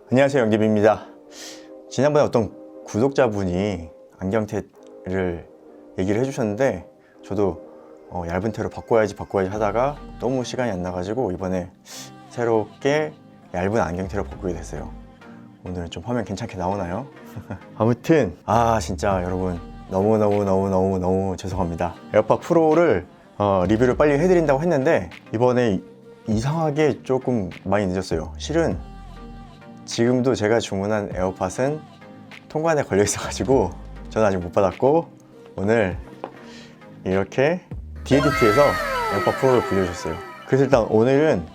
안녕하세요, 영집입니다. 지난번에 어떤 구독자분이 안경테를 얘기를 해주셨는데 저도 얇은 테로 바꿔야지 하다가 너무 시간이 안 나가지고 이번에 새롭게 얇은 안경테로 바꾸게 됐어요. 오늘은 좀 화면 괜찮게 나오나요? 아무튼 진짜 여러분 너무 죄송합니다. 에어팟 프로를 리뷰를 빨리 해드린다고 했는데 이번에 이상하게 조금 많이 늦었어요. 실은 지금도 제가 주문한 에어팟은 통관에 걸려 있어가지고 저는 아직 못 받았고, 오늘 이렇게 DADT에서 에어팟 프로를 불려주셨어요. 그래서 일단 오늘은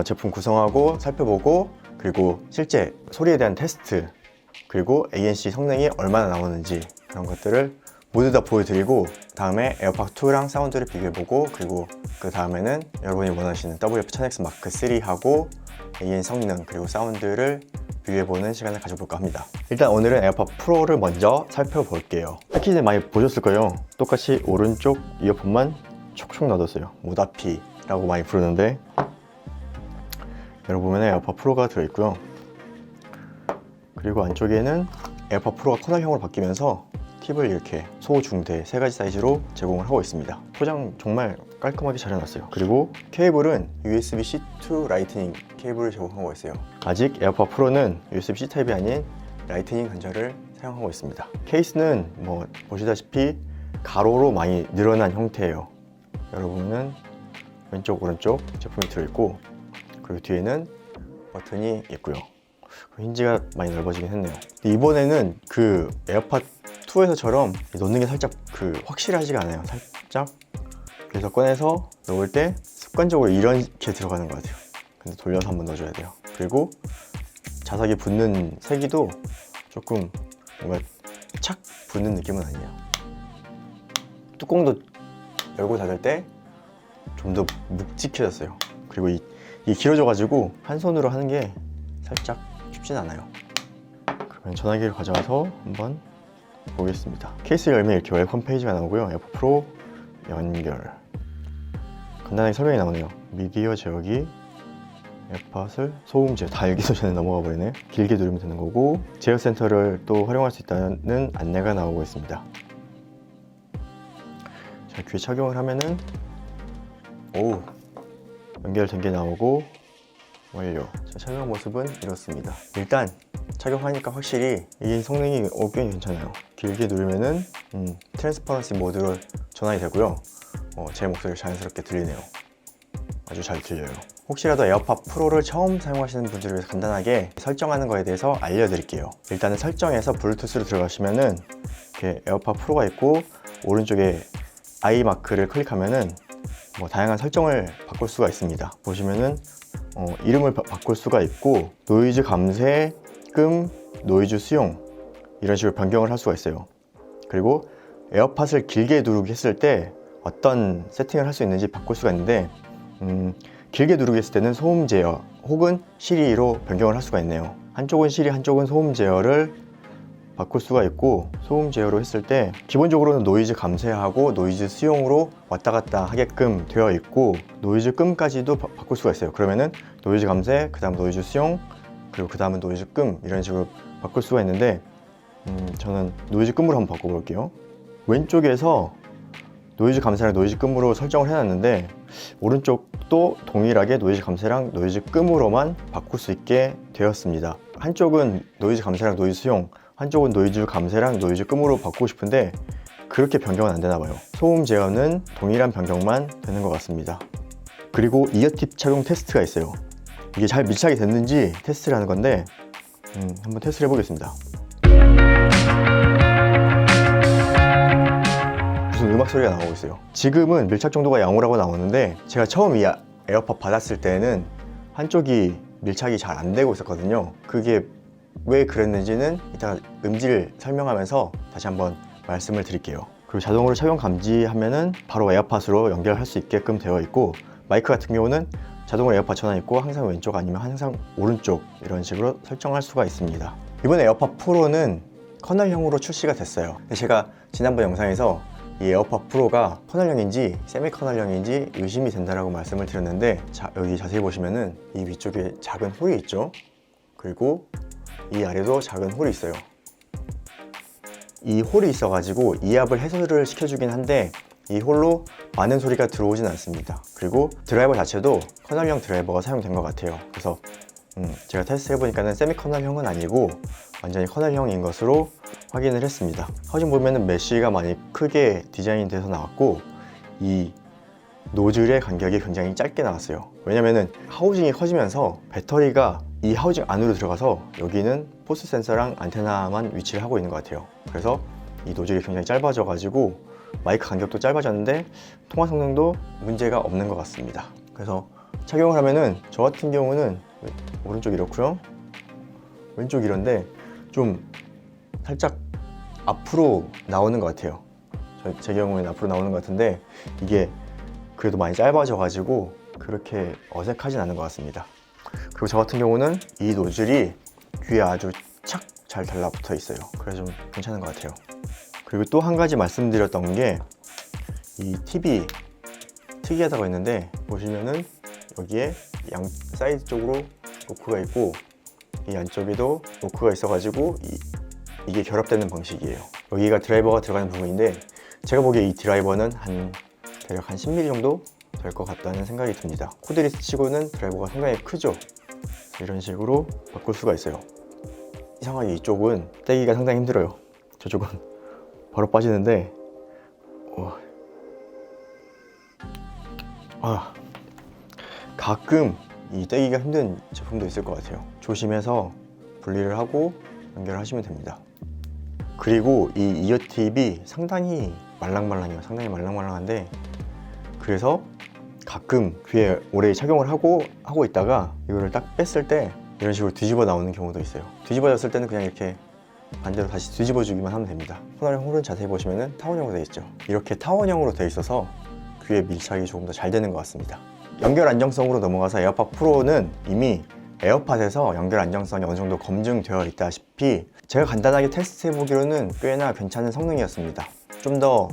제품 구성하고 살펴보고, 그리고 실제 소리에 대한 테스트, 그리고 ANC 성능이 얼마나 나오는지 그런 것들을 모두 다 보여드리고, 다음에 에어팟2랑 사운드를 비교해보고, 그리고 그 다음에는 여러분이 원하시는 WF-1000X 마크 3하고 ANC 성능 그리고 사운드를 비교해보는 시간을 가져볼까 합니다. 일단 오늘은 에어팟 프로를 먼저 살펴볼게요. 패키지 많이 보셨을 거예요. 똑같이 오른쪽 이어폰만 촉촉 놔뒀어요. 모다피라고 많이 부르는데, 열어보면 에어팟 프로가 들어있고요. 그리고 안쪽에는 에어팟 프로가 커널형으로 바뀌면서 팁을 이렇게 소, 중, 대 세 가지 사이즈로 제공을 하고 있습니다. 포장 정말 깔끔하게 잘 해놨어요. 그리고 케이블은 USB-C to 라이트닝 케이블을 제공하고 있어요. 아직 에어팟 프로는 USB-C 타입이 아닌 라이트닝 단자를 사용하고 있습니다. 케이스는 보시다시피 가로로 많이 늘어난 형태예요. 여러분은 왼쪽 오른쪽 제품이 들어있고, 그리고 뒤에는 버튼이 있고요. 힌지가 많이 넓어지긴 했네요. 이번에는 그 에어팟 2에서처럼 놓는 게 살짝 확실하지가 않아요. 살짝. 그래서 꺼내서 넣을 때 습관적으로 이렇게 들어가는 것 같아요. 근데 돌려서 한번 넣어줘야 돼요. 그리고 자석이 붙는 세기도 조금 뭔가 착 붙는 느낌은 아니에요. 뚜껑도 열고 닫을 때 좀 더 묵직해졌어요. 그리고 이 길어져가지고 한 손으로 하는 게 살짝 쉽진 않아요. 그러면 전화기를 가져와서 한번 보겠습니다. 케이스를 열면 이렇게 웰컴 페이지가 나오고요. 에어팟 프로 연결, 간단하게 설명이 나오네요. 미디어 제어기, 에어팟을 소음 제어, 다 여기서 전에 넘어가 버리네. 길게 누르면 되는 거고, 제어 센터를 또 활용할 수 있다는 안내가 나오고 있습니다. 자, 귀에 착용을 하면은 연결된 게 나오고 완료. 자, 착용 모습은 이렇습니다. 일단 착용하니까 확실히 이 성능이 꽤 괜찮아요. 길게 누르면은 트랜스퍼런시 모드로 전환이 되고요. 제 목소리가 자연스럽게 들리네요. 아주 잘 들려요. 혹시라도 에어팟 프로를 처음 사용하시는 분들을 위해서 간단하게 설정하는 거에 대해서 알려드릴게요. 일단은 설정에서 블루투스로 들어가시면은 이렇게 에어팟 프로가 있고, 오른쪽에 아이 마크를 클릭하면은 다양한 설정을 바꿀 수가 있습니다. 보시면은 이름을 바꿀 수가 있고, 노이즈 감쇄, 끔, 노이즈 수용, 이런 식으로 변경을 할 수가 있어요. 그리고 에어팟을 길게 누르기 했을 때 어떤 세팅을 할 수 있는지 바꿀 수가 있는데, 길게 누르기 했을 때는 소음 제어 혹은 시리로 변경을 할 수가 있네요. 한쪽은 시리, 한쪽은 소음 제어를 바꿀 수가 있고, 소음 제어로 했을 때 기본적으로는 노이즈 감쇄하고 노이즈 수용으로 왔다 갔다 하게끔 되어 있고, 노이즈 끔까지도 바꿀 수가 있어요. 그러면은 노이즈 감쇄, 그 다음 노이즈 수용, 그리고 그 다음은 노이즈 끔, 이런 식으로 바꿀 수가 있는데, 저는 노이즈 끔으로 한번 바꿔볼게요. 왼쪽에서 노이즈 감쇄랑 노이즈 끔으로 설정을 해놨는데, 오른쪽도 동일하게 노이즈 감쇄랑 노이즈 끔으로만 바꿀 수 있게 되었습니다. 한쪽은 노이즈 감쇄랑 노이즈 수용, 한쪽은 노이즈 감쇄랑 노이즈 끔으로 바꾸고 싶은데 그렇게 변경은 안 되나 봐요. 소음 제어는 동일한 변경만 되는 것 같습니다. 그리고 이어팁 착용 테스트가 있어요. 이게 잘 밀착이 됐는지 테스트를 하는 건데, 한번 테스트를 해보겠습니다. 무슨 음악 소리가 나오고 있어요. 지금은 밀착 정도가 0이라고 나오는데, 제가 처음 이 에어팟 받았을 때는 한쪽이 밀착이 잘 안 되고 있었거든요. 그게 왜 그랬는지는 이따 음질 설명하면서 다시 한번 말씀을 드릴게요. 그리고 자동으로 착용 감지하면은 바로 에어팟으로 연결할 수 있게끔 되어 있고, 마이크 같은 경우는 자동으로 에어팟 전환 있고 항상 왼쪽 아니면 항상 오른쪽, 이런 식으로 설정할 수가 있습니다. 이번에 에어팟 프로는 커널형으로 출시가 됐어요. 제가 지난번 영상에서 이 에어팟 프로가 커널형인지 세미 커널형인지 의심이 된다라고 말씀을 드렸는데, 자, 여기 자세히 보시면은 이 위쪽에 작은 홀이 있죠. 그리고 이 아래도 작은 홀이 있어요. 이 홀이 있어가지고 이압을 해소를 시켜주긴 한데 이 홀로 많은 소리가 들어오진 않습니다. 그리고 드라이버 자체도 커널형 드라이버가 사용된 것 같아요. 그래서 제가 테스트 해보니까는 세미 커널형은 아니고 완전히 커널형인 것으로 확인을 했습니다. 하우징 보면은 메쉬가 많이 크게 디자인 돼서 나왔고 이 노즐의 간격이 굉장히 짧게 나왔어요. 왜냐면은 하우징이 커지면서 배터리가 이 하우징 안으로 들어가서 여기는 포스 센서랑 안테나만 위치를 하고 있는 것 같아요. 그래서 이 노즐이 굉장히 짧아져 가지고 마이크 간격도 짧아졌는데 통화 성능도 문제가 없는 것 같습니다. 그래서 착용을 하면은 저 같은 경우는 오른쪽 이렇고요, 왼쪽 이런데 좀 살짝 앞으로 나오는 것 같아요. 제 경우에는 앞으로 나오는 것 같은데 이게 그래도 많이 짧아져 가지고 그렇게 어색하진 않은 것 같습니다. 그리고 저 같은 경우는 이 노즐이 귀에 아주 착 잘 달라붙어 있어요. 그래서 좀 괜찮은 것 같아요. 그리고 또 한 가지 말씀드렸던 게 이 팁이 특이하다고 했는데 보시면은 여기에 양 사이드 쪽으로 노크가 있고 이 안쪽에도 노크가 있어 가지고 이게 결합되는 방식이에요. 여기가 드라이버가 들어가는 부분인데 제가 보기에 이 드라이버는 대략 한 10mm 정도 될 것 같다는 생각이 듭니다. 코드리스 치고는 드라이버가 상당히 크죠. 이런 식으로 바꿀 수가 있어요. 이상하게 이쪽은 떼기가 상당히 힘들어요. 저쪽은 바로 빠지는데 가끔 이 떼기가 힘든 제품도 있을 것 같아요. 조심해서 분리를 하고 연결하시면 됩니다. 그리고 이 이어팁이 상당히 말랑말랑해요. 상당히 말랑말랑한데 그래서 가끔 귀에 오래 착용을 하고 있다가 이거를 딱 뺐을 때 이런 식으로 뒤집어 나오는 경우도 있어요. 뒤집어졌을 때는 그냥 이렇게 반대로 다시 뒤집어 주기만 하면 됩니다. 코너형 홀은 자세히 보시면은 타원형으로 되어 있죠. 이렇게 타원형으로 되어 있어서 귀에 밀착이 조금 더 잘 되는 것 같습니다. 연결 안정성으로 넘어가서 에어팟 프로는 이미 에어팟에서 연결 안정성이 어느 정도 검증되어 있다시피 제가 간단하게 테스트 해보기로는 꽤나 괜찮은 성능이었습니다. 좀 더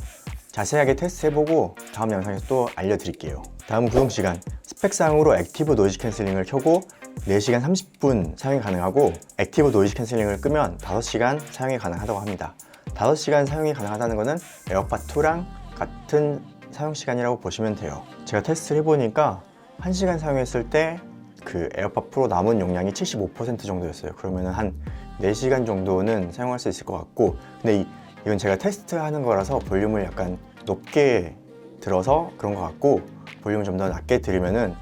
자세하게 테스트 해보고 다음 영상에서 또 알려드릴게요. 다음 구동시간 스펙상으로 액티브 노이즈 캔슬링을 켜고 4시간 30분 사용이 가능하고 액티브 노이즈 캔슬링을 끄면 5시간 사용이 가능하다고 합니다. 5시간 사용이 가능하다는 것은 에어팟 2랑 같은 사용시간이라고 보시면 돼요. 제가 테스트를 해보니까 1시간 사용했을 때 그 에어팟 프로 남은 용량이 75% 정도였어요. 그러면 한 4시간 정도는 사용할 수 있을 것 같고 근데 이건 제가 테스트하는 거라서 볼륨을 약간 높게 들어서 그런 것 같고 볼륨을 좀 더 낮게 들으면은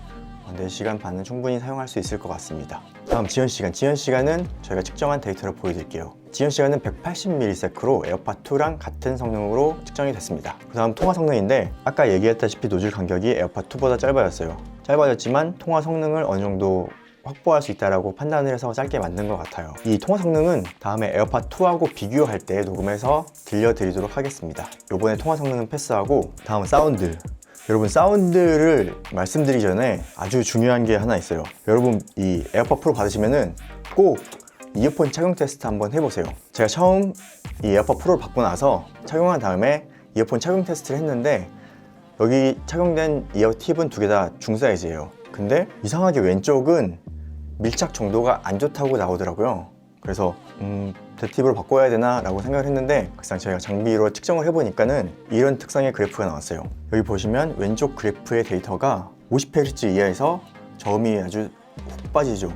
4시간 반은 충분히 사용할 수 있을 것 같습니다. 다음 지연시간. 지연시간은 저희가 측정한 데이터를 보여드릴게요. 지연시간은 180ms로 에어팟 2랑 같은 성능으로 측정이 됐습니다. 그 다음 통화 성능인데 아까 얘기했다시피 노즐 간격이 에어팟 2보다 짧아졌어요. 짧아졌지만 통화 성능을 어느 정도 확보할 수 있다고 판단을 해서 짧게 만든 것 같아요. 이 통화 성능은 다음에 에어팟 2하고 비교할 때 녹음해서 들려드리도록 하겠습니다. 이번에 통화 성능은 패스하고 다음 사운드. 여러분 사운드를 말씀드리기 전에 아주 중요한 게 하나 있어요. 여러분 이 에어팟 프로 받으시면은 꼭 이어폰 착용 테스트 한번 해보세요. 제가 처음 이 에어팟 프로를 받고 나서 착용한 다음에 이어폰 착용 테스트를 했는데 여기 착용된 이어 팁은 두 개 다 중사이즈예요. 근데 이상하게 왼쪽은 밀착 정도가 안 좋다고 나오더라고요. 그래서 대팁으로 바꿔야 되나 라고 생각을 했는데 막상 제가 장비로 측정을 해보니까는 이런 특성의 그래프가 나왔어요. 여기 보시면 왼쪽 그래프의 데이터가 50Hz 이하에서 저음이 아주 훅 빠지죠.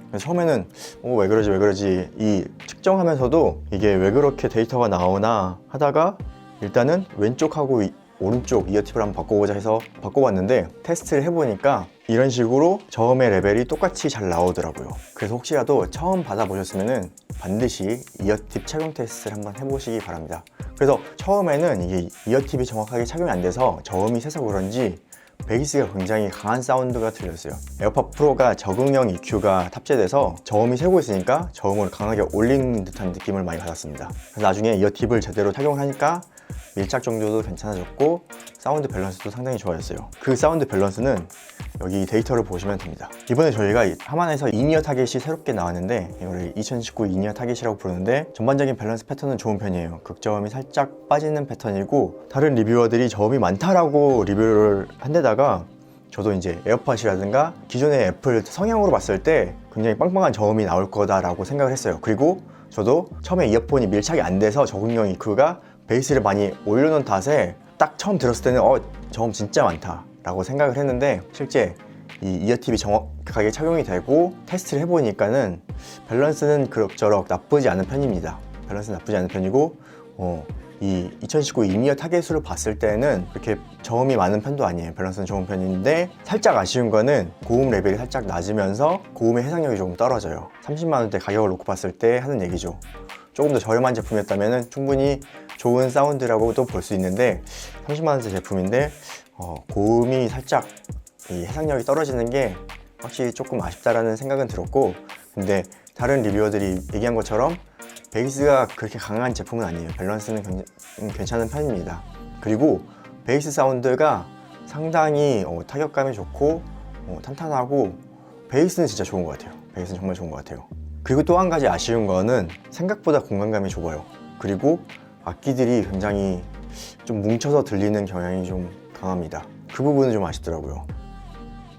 그래서 처음에는 왜 그러지 이 측정하면서도 이게 왜 그렇게 데이터가 나오나 하다가 일단은 왼쪽하고 오른쪽 이어팁을 한번 바꿔보자 해서 바꿔봤는데 테스트를 해보니까 이런 식으로 저음의 레벨이 똑같이 잘 나오더라고요. 그래서 혹시라도 처음 받아보셨으면 반드시 이어팁 착용 테스트를 한번 해보시기 바랍니다. 그래서 처음에는 이게 이어팁이 정확하게 착용이 안 돼서 저음이 세서 그런지 베이스가 굉장히 강한 사운드가 들렸어요. 에어팟 프로가 적응형 EQ가 탑재돼서 저음이 새고 있으니까 저음을 강하게 올리는 듯한 느낌을 많이 받았습니다. 그래서 나중에 이어팁을 제대로 착용하니까 밀착 정도도 괜찮아졌고 사운드 밸런스도 상당히 좋아졌어요. 그 사운드 밸런스는 여기 데이터를 보시면 됩니다. 이번에 저희가 하만에서 인이어 타겟이 새롭게 나왔는데 이거를 2019 인이어 타겟이라고 부르는데 전반적인 밸런스 패턴은 좋은 편이에요. 극저음이 살짝 빠지는 패턴이고 다른 리뷰어들이 저음이 많다라고 리뷰를 한 데다가 저도 이제 에어팟이라든가 기존의 애플 성향으로 봤을 때 굉장히 빵빵한 저음이 나올 거다라고 생각을 했어요. 그리고 저도 처음에 이어폰이 밀착이 안 돼서 적응형 EQ가 베이스를 많이 올려놓은 탓에 딱 처음 들었을 때는 저음 진짜 많다 라고 생각을 했는데, 실제 이 이어팁이 정확하게 착용이 되고 테스트를 해보니까는 밸런스는 그럭저럭 나쁘지 않은 편입니다. 밸런스는 나쁘지 않은 편이고, 이 2019 인이어 타겟으로 봤을 때는 그렇게 저음이 많은 편도 아니에요. 밸런스는 좋은 편인데, 살짝 아쉬운 거는 고음 레벨이 살짝 낮으면서 고음의 해상력이 조금 떨어져요. 30만 원대 가격을 놓고 봤을 때 하는 얘기죠. 조금 더 저렴한 제품이었다면 충분히 좋은 사운드라고도 볼 수 있는데, 30만 원대 제품인데 고음이 살짝 이 해상력이 떨어지는 게 확실히 조금 아쉽다라는 생각은 들었고, 근데 다른 리뷰어들이 얘기한 것처럼 베이스가 그렇게 강한 제품은 아니에요. 밸런스는 괜찮은 편입니다. 그리고 베이스 사운드가 상당히 타격감이 좋고 탄탄하고, 베이스는 진짜 좋은 것 같아요. 베이스는 정말 좋은 것 같아요. 그리고 또 한 가지 아쉬운 거는 생각보다 공간감이 좁아요. 그리고 악기들이 굉장히 좀 뭉쳐서 들리는 경향이 좀 강합니다. 그 부분은 좀 아쉽더라고요.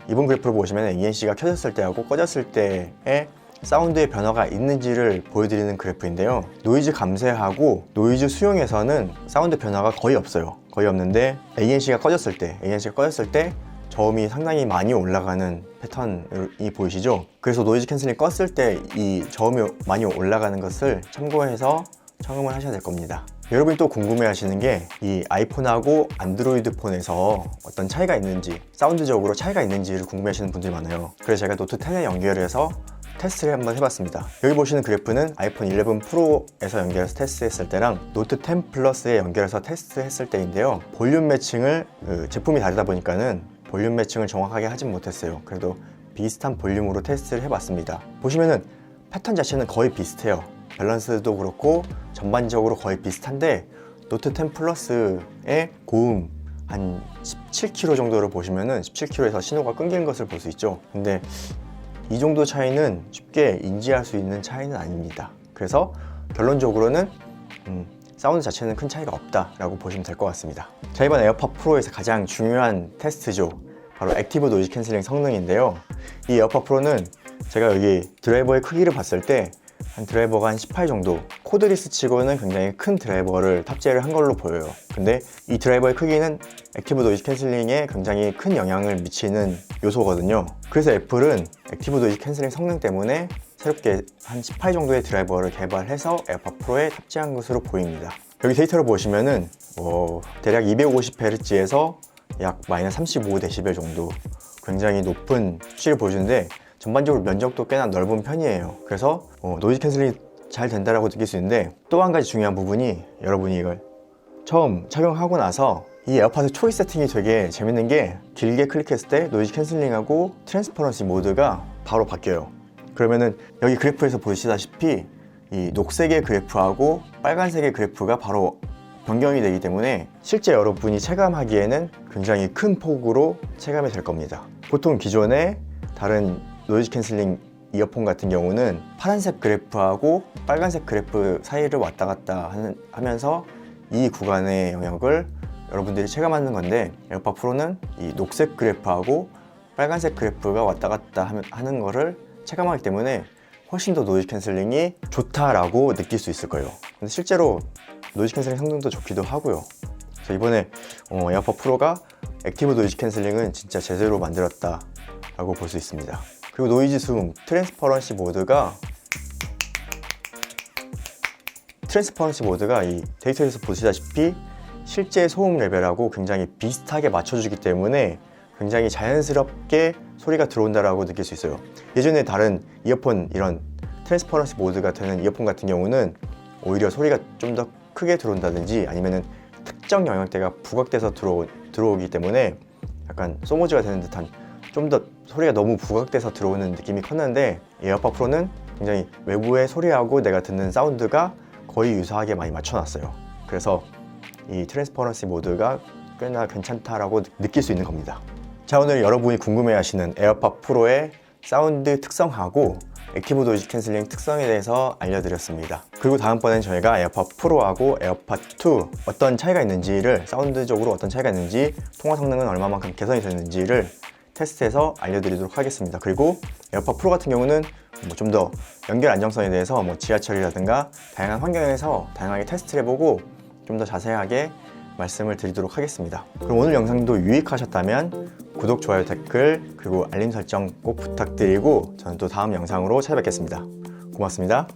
이번 그래프를 보시면 ENC가 켜졌을 때하고 꺼졌을 때의 사운드의 변화가 있는지를 보여드리는 그래프인데요. 노이즈 감쇄하고 노이즈 수용에서는 사운드 변화가 거의 없어요. 거의 없는데 ENC가 꺼졌을 때 저음이 상당히 많이 올라가는 패턴이 보이시죠? 그래서 노이즈 캔슬링 껐을 때 이 저음이 많이 올라가는 것을 참고해서 착용을 하셔야 될 겁니다. 여러분이 또 궁금해 하시는 게 이 아이폰하고 안드로이드 폰에서 어떤 차이가 있는지, 사운드적으로 차이가 있는지를 궁금해 하시는 분들이 많아요. 그래서 제가 노트 10에 연결해서 테스트를 한번 해봤습니다. 여기 보시는 그래프는 아이폰 11 프로에서 연결해서 테스트했을 때랑 노트 10 플러스에 연결해서 테스트했을 때인데요. 볼륨 매칭을 제품이 다르다 보니까는 볼륨 매칭을 정확하게 하진 못했어요. 그래도 비슷한 볼륨으로 테스트를 해봤습니다. 보시면은 패턴 자체는 거의 비슷해요. 밸런스도 그렇고 전반적으로 거의 비슷한데, 노트 10 플러스의 고음 한 17km 정도를 보시면은 17km에서 신호가 끊기는 것을 볼 수 있죠. 근데 이 정도 차이는 쉽게 인지할 수 있는 차이는 아닙니다. 그래서 결론적으로는 사운드 자체는 큰 차이가 없다라고 보시면 될 것 같습니다. 자, 이번 에어팟 프로에서 가장 중요한 테스트죠. 바로 액티브 노이즈 캔슬링 성능인데요. 이 에어팟 프로는 제가 여기 드라이버의 크기를 봤을 때 한 드라이버가 한 18 정도, 코드리스 치고는 굉장히 큰 드라이버를 탑재를 한 걸로 보여요. 근데 이 드라이버의 크기는 액티브 노이즈 캔슬링에 굉장히 큰 영향을 미치는 요소거든요. 그래서 애플은 액티브 노이즈 캔슬링 성능 때문에 새롭게 한 18 정도의 드라이버를 개발해서 에어팟 프로에 탑재한 것으로 보입니다. 여기 데이터를 보시면은 대략 250Hz에서 약 마이너스 35dB 정도, 굉장히 높은 수치를 보여주는데 전반적으로 면적도 꽤나 넓은 편이에요. 그래서 노이즈 캔슬링이 잘 된다라고 느낄 수 있는데, 또 한 가지 중요한 부분이, 여러분이 이걸 처음 착용하고 나서 이 에어팟의 초이스 세팅이 되게 재밌는 게, 길게 클릭했을 때 노이즈 캔슬링하고 트랜스퍼런시 모드가 바로 바뀌어요. 그러면은 여기 그래프에서 보시다시피 이 녹색의 그래프하고 빨간색의 그래프가 바로 변경이 되기 때문에 실제 여러분이 체감하기에는 굉장히 큰 폭으로 체감이 될 겁니다. 보통 기존의 다른 노이즈 캔슬링 이어폰 같은 경우는 파란색 그래프하고 빨간색 그래프 사이를 왔다 갔다 하면서 이 구간의 영역을 여러분들이 체감하는 건데, 에어팟 프로는 이 녹색 그래프하고 빨간색 그래프가 왔다 갔다 하는 거를 체감하기 때문에 훨씬 더 노이즈 캔슬링이 좋다라고 느낄 수 있을 거예요. 근데 실제로 노이즈 캔슬링 성능도 좋기도 하고요. 그래서 이번에 에어팟 프로가 액티브 노이즈 캔슬링은 진짜 제대로 만들었다 라고 볼 수 있습니다. 그리고 노이즈 숨, 트랜스퍼런시 모드가 이 데이터에서 보시다시피 실제 소음 레벨하고 굉장히 비슷하게 맞춰주기 때문에 굉장히 자연스럽게 소리가 들어온다라고 느낄 수 있어요. 예전에 다른 이어폰, 이런 트랜스퍼런시 모드가 되는 이어폰 같은 경우는 오히려 소리가 좀 더 크게 들어온다든지 아니면은 특정 영역대가 부각돼서 들어오기 때문에 약간 소모즈가 되는 듯한, 좀 더 소리가 너무 부각돼서 들어오는 느낌이 컸는데, 에어팟 프로는 굉장히 외부의 소리하고 내가 듣는 사운드가 거의 유사하게 많이 맞춰놨어요. 그래서 이 트랜스퍼런시 모드가 꽤나 괜찮다라고 느낄 수 있는 겁니다. 자, 오늘 여러분이 궁금해하시는 에어팟 프로의 사운드 특성하고 액티브 노이즈 캔슬링 특성에 대해서 알려드렸습니다. 그리고 다음번엔 저희가 에어팟 프로하고 에어팟 2 어떤 차이가 있는지를, 사운드적으로 어떤 차이가 있는지, 통화 성능은 얼마만큼 개선이 됐는지를 테스트해서 알려드리도록 하겠습니다. 그리고 에어팟 프로 같은 경우는 좀 더 연결 안정성에 대해서 지하철이라든가 다양한 환경에서 다양하게 테스트를 해보고 좀 더 자세하게 말씀을 드리도록 하겠습니다. 그럼 오늘 영상도 유익하셨다면 구독, 좋아요, 댓글 그리고 알림 설정 꼭 부탁드리고 저는 또 다음 영상으로 찾아뵙겠습니다. 고맙습니다.